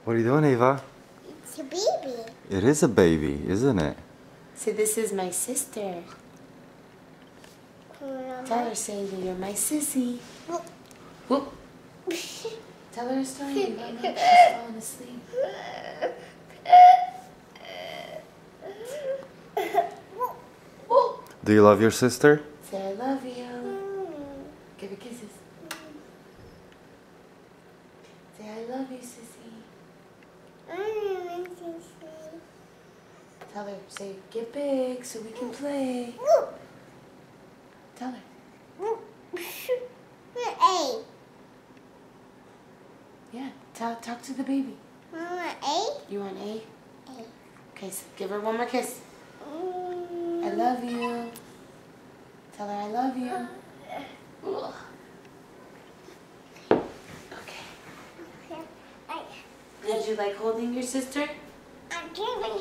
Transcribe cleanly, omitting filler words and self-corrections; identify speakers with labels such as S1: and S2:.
S1: What are you doing, Ava?
S2: It's a baby.
S1: It is a baby, isn't it?
S3: So this is my sister. Tell her, say that you're my sissy. Whoop. Tell her a story. Ava. She's falling asleep.
S1: Do you love your sister?
S3: Say I love you. Give her kisses. Say I love you, sissy. Tell her, say get big so we can play. Tell her.
S2: A.
S3: Yeah, talk to the baby.
S2: Mama, A?
S3: You want A?
S2: A.
S3: Okay, so give her one more kiss. I love you. Tell her I love you. Ugh. Okay. Did you like holding your sister?
S2: I'm giving